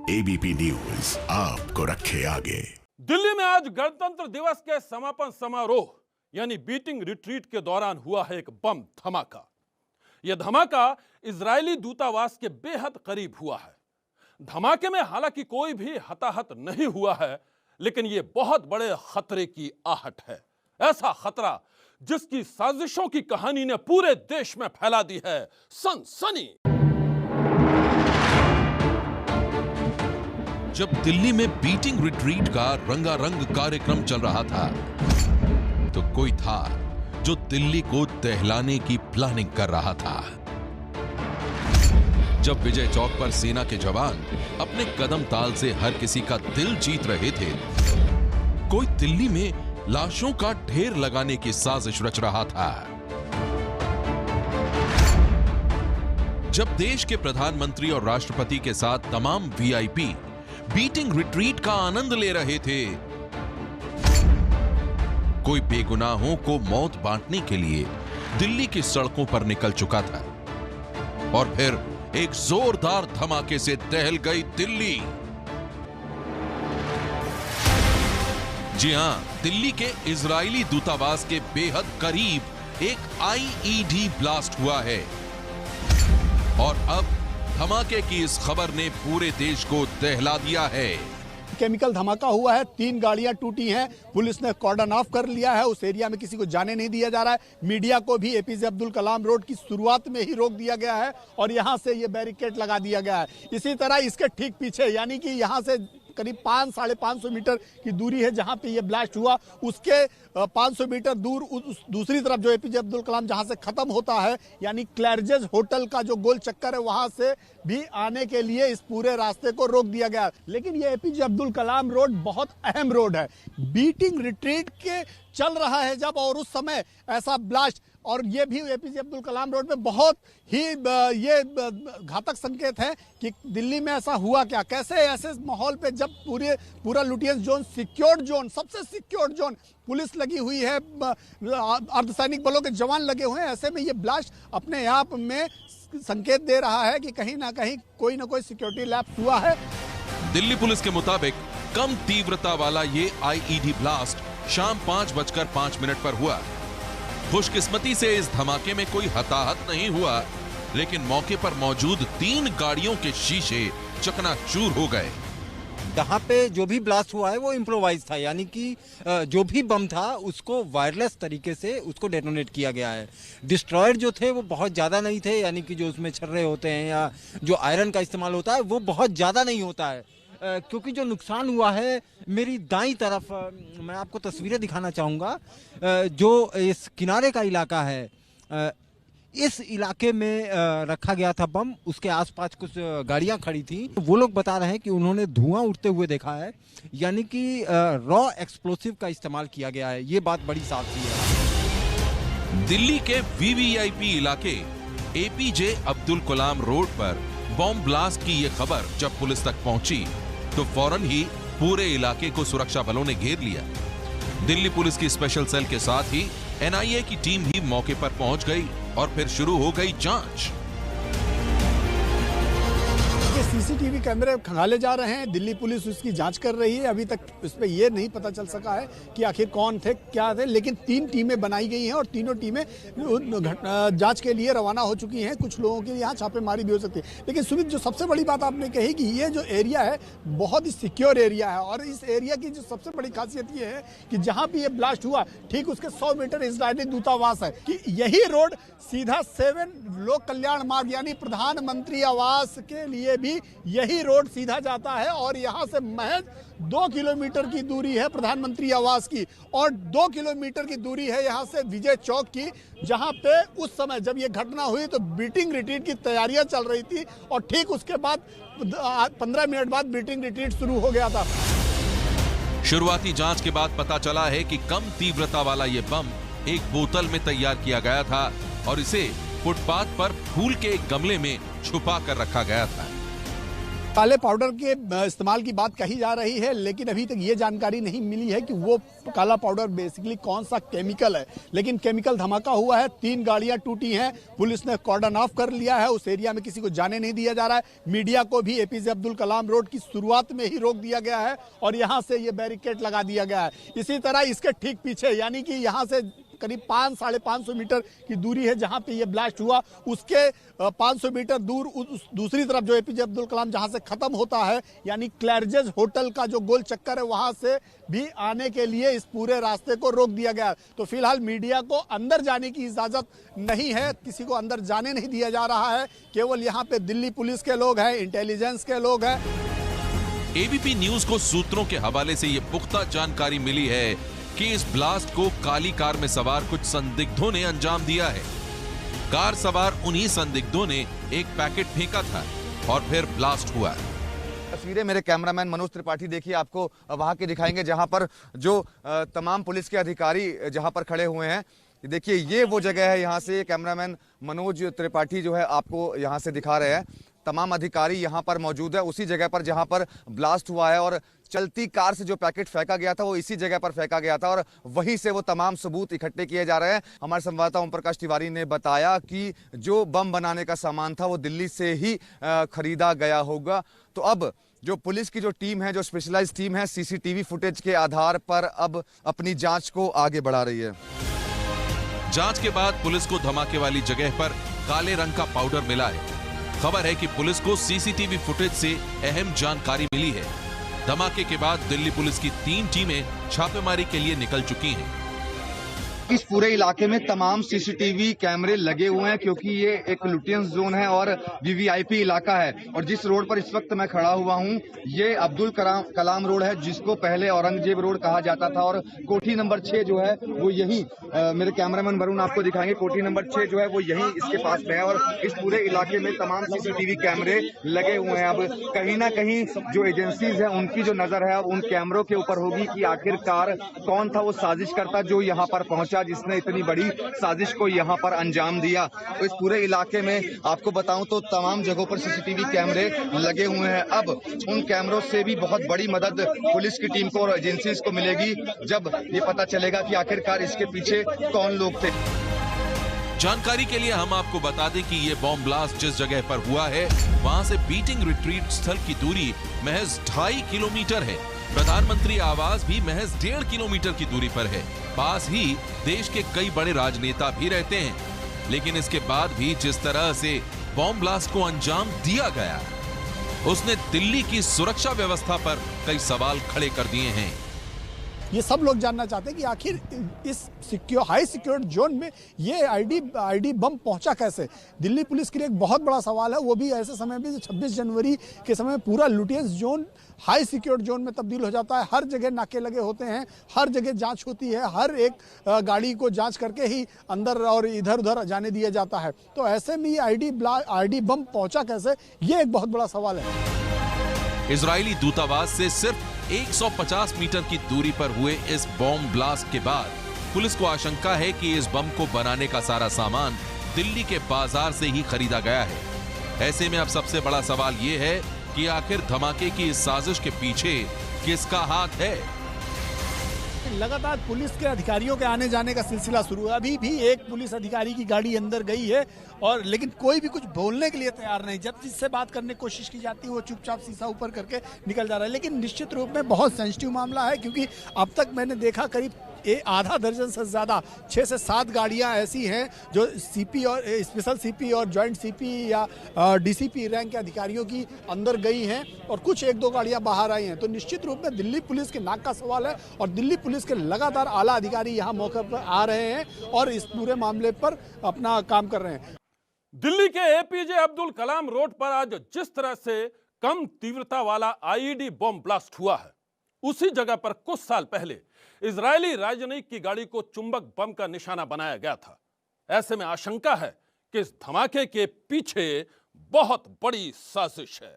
ABP news आपको रखे आगे। दिल्ली में आज गणतंत्र दिवस के समापन समारोह यानी बीटिंग रिट्रीट के दौरान हुआ है एक बम धमाका। यह धमाका इजरायली दूतावास के बेहद करीब हुआ है। धमाके में हालांकि कोई भी हताहत नहीं हुआ है, लेकिन यह बहुत बड़े खतरे की आहट है। ऐसा खतरा जिसकी साजिशों की कहानी ने पूरे देश में फैला दी है सनसनी। जब दिल्ली में बीटिंग रिट्रीट का रंगारंग कार्यक्रम चल रहा था, तो कोई था जो दिल्ली को दहलाने की प्लानिंग कर रहा था। जब विजय चौक पर सेना के जवान अपने कदम ताल से हर किसी का दिल जीत रहे थे, कोई दिल्ली में लाशों का ढेर लगाने की साजिश रच रहा था। जब देश के प्रधानमंत्री और राष्ट्रपति के साथ तमाम वीआईपी बीटिंग रिट्रीट का आनंद ले रहे थे, कोई बेगुनाहों को मौत बांटने के लिए दिल्ली की सड़कों पर निकल चुका था और फिर एक जोरदार धमाके से दहल गई दिल्ली। जी हां, दिल्ली के इजरायली दूतावास के बेहद करीब एक आईईडी ब्लास्ट हुआ है और अब धमाके की इस खबर ने पूरे देश को दहला दिया है। केमिकल धमाका हुआ है, 3 गाड़ियां टूटी हैं, पुलिस ने कॉर्डन ऑफ कर लिया है, उस एरिया में किसी को जाने नहीं दिया जा रहा है। मीडिया को भी एपीजे अब्दुल कलाम रोड की शुरुआत में ही रोक दिया गया है और यहां से ये बैरिकेड लगा दिया गया है। इसी तरह इसके ठीक पीछे यानी कि यहां से करीब 500-550 मीटर की दूरी है जहां पे ये ब्लास्ट हुआ, उसके 500 मीटर दूर उस दूसरी तरफ जो एपीजे अब्दुल कलाम जहां से खत्म होता है यानी क्लैरजेस होटल का जो गोल चक्कर है, वहां से भी आने के लिए इस पूरे रास्ते को रोक दिया गया। लेकिन ये एपीजे अब्दुल कलाम रोड बहुत अहम रोड है। बीटिंग रिट्रीट के चल रहा है जब, और उस समय ऐसा ब्लास्ट, और ये भी एपीजे अब्दुल कलाम रोड में बहुत ही ये घातक संकेत है कि दिल्ली में ऐसा हुआ क्या, कैसे ऐसे माहौल पे जब पूरा लुटियंस जोन, सिक्योर्ड जोन, सबसे सिक्योर्ड जोन, पुलिस लगी हुई है, अर्धसैनिक बलों के जवान लगे हुए हैं, ऐसे में ये ब्लास्ट अपने आप में संकेत दे रहा है कि कहीं ना कहीं कोई ना कोई सिक्योरिटी लैप्स हुआ है। दिल्ली पुलिस के मुताबिक कम तीव्रता वाला ये आईईडी ब्लास्ट शाम 5:05 पर हुआ। खुशकिस्मती से इस धमाके में कोई हताहत नहीं हुआ, लेकिन मौके पर मौजूद 3 गाड़ियों के शीशे चकनाचूर हो गए। यहाँ पे जो भी ब्लास्ट हुआ है वो इम्प्रोवाइज था, यानी कि जो भी बम था उसको वायरलेस तरीके से उसको डेटोनेट किया गया है। डिस्ट्रॉयर जो थे वो बहुत ज़्यादा नहीं थे, यानी कि जो उसमें छर्रे होते हैं या जो आयरन का इस्तेमाल होता है वो बहुत ज़्यादा नहीं होता है। क्योंकि जो नुकसान हुआ है, मेरी दाईं तरफ मैं आपको तस्वीरें दिखाना चाहूँगा, जो इस किनारे का इलाका है, इस इलाके में रखा गया था बम, उसके आसपास कुछ गाड़ियां खड़ी थी। वो लोग बता रहे हैं कि उन्होंने धुआं उठते हुए देखा है, यानी कि रॉ एक्सप्लोसिव का इस्तेमाल किया गया है। ये बात बड़ी साफ सी है। दिल्ली के वीवीआईपी इलाके एपीजे अब्दुल कलाम रोड पर बॉम्ब ब्लास्ट की ये खबर जब पुलिस तक पहुंची तो फौरन ही पूरे इलाके को सुरक्षा बलों ने घेर लिया। दिल्ली पुलिस की स्पेशल सेल के साथ ही एनआईए की टीम भी मौके पर पहुंच गई और फिर शुरू हो गई जांच। सीसीटीवी कैमरे खंगाले जा रहे हैं, दिल्ली पुलिस उसकी जांच कर रही है। अभी तक इस पे ये नहीं पता चल सका है कि आखिर कौन थे, क्या थे, लेकिन 3 टीमें बनाई गई हैं और तीनों टीमें जांच के लिए रवाना हो चुकी हैं। कुछ लोगों के यहाँ छापेमारी भी हो सकती है। लेकिन सुमित, जो सबसे बड़ी बात आपने कही कि ये जो एरिया है बहुत ही सिक्योर एरिया है, और इस एरिया की जो सबसे बड़ी खासियत ये है कि जहाँ भी ये ब्लास्ट हुआ ठीक उसके 100 मीटर इजरायली दूतावास है, कि यही रोड सीधा 7 लोक कल्याण मार्ग यानी प्रधानमंत्री आवास के लिए भी यही रोड सीधा जाता है, और यहां से महज 2 किलोमीटर की दूरी है प्रधानमंत्री आवास की, और 2 किलोमीटर की दूरी है यहां से विजय चौक की, जहां पे उस समय जब ये घटना हुई तो बीटिंग रिट्रीट की तैयारियां चल रही थी, और ठीक उसके बाद 15 मिनट बाद बीटिंग रिट्रीट शुरू हो गया था। शुरुआती जांच के बाद पता चला है कि कम तीव्रता वाला ये बम एक बोतल में तैयार किया गया था और इसे फुटपाथ पर फूल के एक गमले में छुपा कर रखा गया था। काले पाउडर के इस्तेमाल की बात कही जा रही है, लेकिन अभी तक ये जानकारी नहीं मिली है कि वो काला पाउडर बेसिकली कौन सा केमिकल है। लेकिन केमिकल धमाका हुआ है, 3 गाड़ियां टूटी हैं, पुलिस ने कॉर्डन ऑफ कर लिया है, उस एरिया में किसी को जाने नहीं दिया जा रहा है। मीडिया को भी एपीजे अब्दुल कलाम रोड की शुरुआत में ही रोक दिया गया है और यहां से ये बैरिकेड लगा दिया गया है। इसी तरह इसके ठीक पीछे यानी कि यहां से करीब 500-550 मीटर की दूरी है जहां पे ये ब्लास्ट हुआ, उसके 500 मीटर दूर उस दूसरी तरफ जो एपीजे अब्दुल कलाम जहां से खत्म होता है यानी क्लैरजेस होटल का जो गोल चक्कर है वहां से भी आने के लिए इस पूरे रास्ते को रोक दिया गया। तो फिलहाल मीडिया को अंदर जाने की इजाजत नहीं है, किसी को अंदर जाने नहीं दिया जा रहा है, केवल यहाँ पे दिल्ली पुलिस के लोग हैं, इंटेलिजेंस के लोग हैं। एबीपी न्यूज को सूत्रों के हवाले से ये पुख्ता जानकारी मिली है कि इस ब्लास्ट को काली कार में सवार कुछ संदिग्धों ने अंजाम दिया है। कार सवार उन्हीं संदिग्धों ने एक पैकेट फेंका था और फिर ब्लास्ट हुआ। तस्वीरें मेरे कैमरामैन मनोज त्रिपाठी देखिए आपको वहां के दिखाएंगे जहां पर जो तमाम पुलिस के अधिकारी जहां पर खड़े हुए हैं। देखिए ये वो जगह है, यहाँ से कैमरामैन मनोज त्रिपाठी जो है आपको यहाँ से दिखा रहे हैं। तमाम अधिकारी यहाँ पर मौजूद है उसी जगह पर जहाँ पर ब्लास्ट हुआ है और चलती कार से जो पैकेट फेंका गया था वो इसी जगह पर फेंका गया था और वहीं से वो तमाम सबूत इकट्ठे किए जा रहे हैं। हमारे संवाददाता ओम प्रकाश तिवारी ने बताया कि जो बम बनाने का सामान था वो दिल्ली से ही खरीदा गया होगा। तो अब जो पुलिस की जो टीम है, जो स्पेशलाइज्ड टीम है, सीसीटीवी फुटेज के आधार पर अब अपनी जांच को आगे बढ़ा रही है। जांच के बाद पुलिस को धमाके वाली जगह पर काले रंग का पाउडर मिला है। खबर है कि पुलिस को सीसीटीवी फुटेज से अहम जानकारी मिली है। धमाके के बाद दिल्ली पुलिस की 3 टीमें छापेमारी के लिए निकल चुकी हैं। इस पूरे इलाके में तमाम सीसीटीवी कैमरे लगे हुए हैं क्योंकि ये एक लुटियंस जोन है और वीवीआईपी इलाका है। और जिस रोड पर इस वक्त मैं खड़ा हुआ हूँ ये अब्दुल कलाम रोड है, जिसको पहले औरंगजेब रोड कहा जाता था और कोठी नंबर 6 जो है वो यही मेरे कैमरामैन वरुण आपको दिखाएंगे। कोठी नंबर 6 जो है वो यही इसके पास में है और इस पूरे इलाके में तमाम सीसीटीवी कैमरे लगे हुए हैं। अब कहीं ना कहीं जो एजेंसीज है उनकी जो नजर है अब उन कैमरों के ऊपर होगी कि आखिरकार कौन था वो साजिश करता जो यहाँ पर पहुंचा, जिसने इतनी बड़ी साजिश को यहाँ पर अंजाम दिया। तो इस पूरे इलाके में आपको बताऊं तो तमाम जगहों पर सीसीटीवी कैमरे लगे हुए हैं। अब उन कैमरों से भी बहुत बड़ी मदद पुलिस की टीम को और एजेंसीज को मिलेगी जब ये पता चलेगा कि आखिरकार इसके पीछे कौन लोग थे। जानकारी के लिए हम आपको बता दें कि ये बॉम्ब ब्लास्ट जिस जगह पर हुआ है वहां से बीटिंग रिट्रीट स्थल की दूरी महज 2.5 किलोमीटर है। प्रधानमंत्री आवास भी महज 1.5 किलोमीटर की दूरी पर है। पास ही देश के कई बड़े राजनेता भी रहते हैं। लेकिन इसके बाद भी जिस तरह से बॉम्ब ब्लास्ट को अंजाम दिया गया उसने दिल्ली की सुरक्षा व्यवस्था पर कई सवाल खड़े कर दिए हैं। ये सब लोग जानना चाहते हैं कि आखिर इस हाई सिक्योर्ड जोन में ये आईडी बम पहुंचा कैसे। दिल्ली पुलिस के लिए एक बहुत बड़ा सवाल है, वो भी ऐसे समय में 26 जनवरी के समय में पूरा Lutyens zone high secured zone में तब्दील हो जाता है। हर जगह नाके लगे होते हैं, हर जगह जांच होती है, हर एक गाड़ी को जांच करके ही अंदर और इधर उधर जाने दिया जाता है। तो ऐसे में ये आईडी बम पहुंचा कैसे, ये एक बहुत बड़ा सवाल है। इजरायली दूतावास से सिर्फ 150 मीटर की दूरी पर हुए इस बॉम्ब ब्लास्ट के बाद पुलिस को आशंका है कि इस बम को बनाने का सारा सामान दिल्ली के बाजार से ही खरीदा गया है। ऐसे में अब सबसे बड़ा सवाल यह है कि आखिर धमाके की इस साजिश के पीछे किसका हाथ है। लगातार पुलिस के अधिकारियों के आने जाने का सिलसिला शुरू है। अभी भी एक पुलिस अधिकारी की गाड़ी अंदर गई है और लेकिन कोई भी कुछ बोलने के लिए तैयार नहीं। जब जिससे बात करने की कोशिश की जाती है वो चुपचाप शीशा ऊपर करके निकल जा रहा है। लेकिन निश्चित रूप में बहुत सेंसिटिव मामला है क्योंकि अब तक मैंने देखा करीब आधा दर्जन से ज्यादा 6 से 7 गाड़ियां ऐसी हैं जो सीपी और स्पेशल सीपी और जॉइंट सीपी या डीसीपी रैंक के अधिकारियों की अंदर गई हैं और कुछ 1-2 गाड़ियां बाहर आई हैं। तो निश्चित रूप में दिल्ली पुलिस के नाक का सवाल है और दिल्ली पुलिस के लगातार आला अधिकारी यहां मौके पर आ रहे हैं और इस पूरे मामले पर अपना काम कर रहे हैं। दिल्ली के एपीजे अब्दुल कलाम रोड पर आज जिस तरह से कम तीव्रता वाला आईईडी बम ब्लास्ट हुआ है उसी जगह पर कुछ साल पहले इजरायली राजनयिक की गाड़ी को चुंबक बम का निशाना बनाया गया था। ऐसे में आशंका है कि इस धमाके के पीछे बहुत बड़ी साजिश है।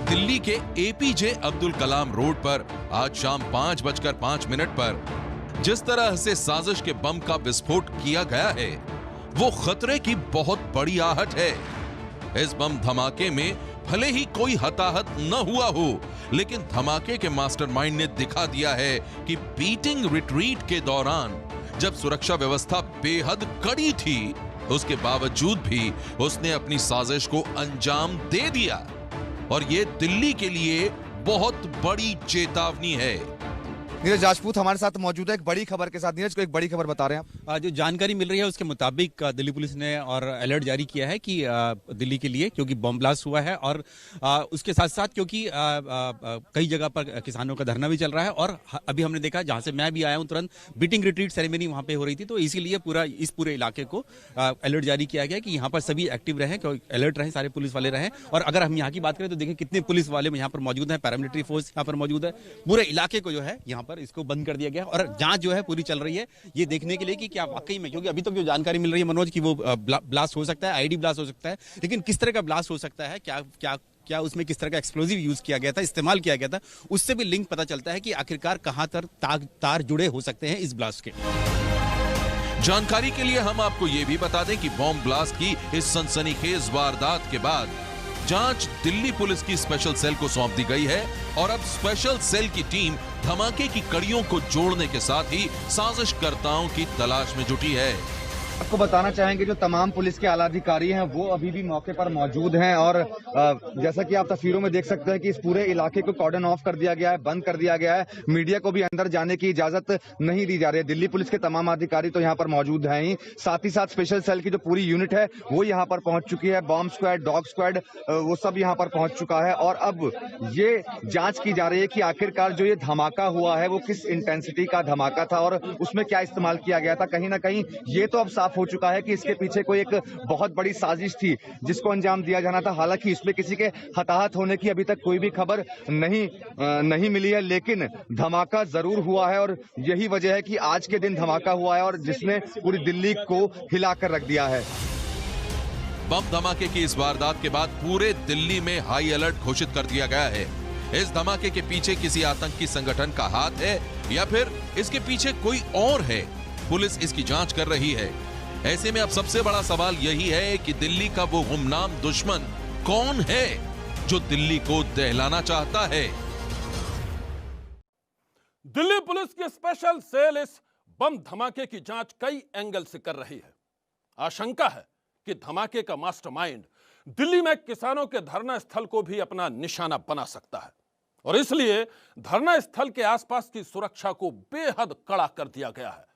दिल्ली के एपीजे अब्दुल कलाम रोड पर आज शाम 5:05 पर जिस तरह से साजिश के बम का विस्फोट किया गया है वो खतरे की बहुत बड़ी आहट है। इस बम धमाके में भले ही कोई हताहत न हुआ हो, लेकिन धमाके के मास्टरमाइंड ने दिखा दिया है कि बीटिंग रिट्रीट के दौरान जब सुरक्षा व्यवस्था बेहद कड़ी थी, उसके बावजूद भी उसने अपनी साजिश को अंजाम दे दिया। और ये दिल्ली के लिए बहुत बड़ी चेतावनी है। नीरज राजपूत हमारे साथ मौजूद है एक बड़ी खबर के साथ। नीरज को एक बड़ी खबर बता रहे हैं आप। जो जानकारी मिल रही है उसके मुताबिक दिल्ली पुलिस ने और अलर्ट जारी किया है कि दिल्ली के लिए, क्योंकि बम ब्लास्ट हुआ है और उसके साथ साथ क्योंकि कई जगह पर किसानों का धरना भी चल रहा है और अभी हमने देखा जहां से मैं भी आया हूं तुरंत बीटिंग रिट्रीट सेरेमनी वहां पे हो रही थी, तो इसीलिए इस पूरे इलाके को अलर्ट जारी किया गया कि यहाँ पर सभी एक्टिव रहें, अलर्ट रहें, सारे पुलिस वाले रहें। और अगर हम यहाँ की बात करें तो देखिए कितने पुलिस वाले यहाँ पर मौजूद हैं, पैरामिलिट्री फोर्स यहाँ पर मौजूद है। पूरे इलाके को जो है यहाँ पर इसको बंद कर दिया गया और जांच जो है पूरी चल रही है ये देखने के लिए कि क्या वाकई में, क्योंकि अभी तक जो जानकारी मिल रही है मनोज कि वो ब्लास्ट हो सकता है, आईडी ब्लास्ट हो सकता है, लेकिन किस तरह का ब्लास्ट हो सकता है, क्या उसमें किस तरह का एक्सप्लोजिव यूज किया गया था, इस्तेमाल किया गया था, उससे भी लिंक पता चलता है कि आखिरकार कहां तक तार जुड़े हो सकते हैं इस ब्लास्ट के। जानकारी के लिए हम आपको यह भी बता दें कि बॉम्ब ब्लास्ट की इस सनसनीखेज वारदात के बाद जांच दिल्ली पुलिस की स्पेशल सेल को सौंप दी गई है और अब स्पेशल सेल की टीम धमाके की कड़ियों को जोड़ने के साथ ही साजिशकर्ताओं की तलाश में जुटी है। आपको बताना चाहेंगे जो तमाम पुलिस के आला अधिकारी हैं वो अभी भी मौके पर मौजूद हैं और जैसा कि आप तस्वीरों में देख सकते हैं कि इस पूरे इलाके को कॉर्डन ऑफ कर दिया गया है, बंद कर दिया गया है। मीडिया को भी अंदर जाने की इजाजत नहीं दी जा रही है। दिल्ली पुलिस के तमाम अधिकारी तो यहाँ पर मौजूद हैं ही, साथ ही साथ स्पेशल सेल की जो पूरी यूनिट है वो यहाँ पर पहुंच चुकी है। बॉम्ब स्क्वाड, डॉग स्क्वाड, वो सब यहाँ पर पहुंच चुका है और अब ये जांच की जा रही है कि आखिरकार जो ये धमाका हुआ है वो किस इंटेंसिटी का धमाका था और उसमें क्या इस्तेमाल किया गया था। कहीं ना कहीं ये तो अब साफ हो चुका है कि इसके पीछे कोई एक बहुत बड़ी साजिश थी जिसको अंजाम दिया जाना था। हालांकि इसमें किसी के हताहत होने की अभी तक कोई भी खबर नहीं मिली है, लेकिन धमाका जरूर हुआ है और यही वजह है कि आज के दिन धमाका हुआ है और जिसने पूरी दिल्ली को हिलाकर रख दिया है। बम धमाके की इस वारदात के बाद पूरे दिल्ली में हाई अलर्ट घोषित कर दिया गया है। इस धमाके के पीछे किसी आतंकी संगठन का हाथ है या फिर इसके पीछे कोई और है, पुलिस इसकी जांच कर रही है। ऐसे में अब सबसे बड़ा सवाल यही है कि दिल्ली का वो गुमनाम दुश्मन कौन है जो दिल्ली को दहलाना चाहता है। दिल्ली पुलिस की स्पेशल सेल इस बम धमाके की जांच कई एंगल से कर रही है। आशंका है कि धमाके का मास्टरमाइंड दिल्ली में किसानों के धरना स्थल को भी अपना निशाना बना सकता है और इसलिए धरना स्थल के आसपास की सुरक्षा को बेहद कड़ा कर दिया गया है।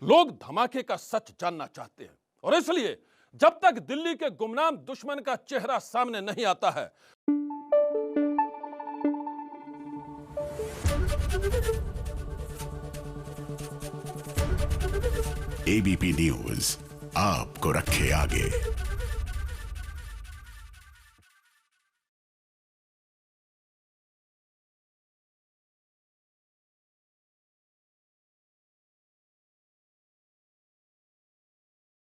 लोग धमाके का सच जानना चाहते हैं और इसलिए जब तक दिल्ली के गुमनाम दुश्मन का चेहरा सामने नहीं आता है, एबीपी न्यूज आपको रखे आगे।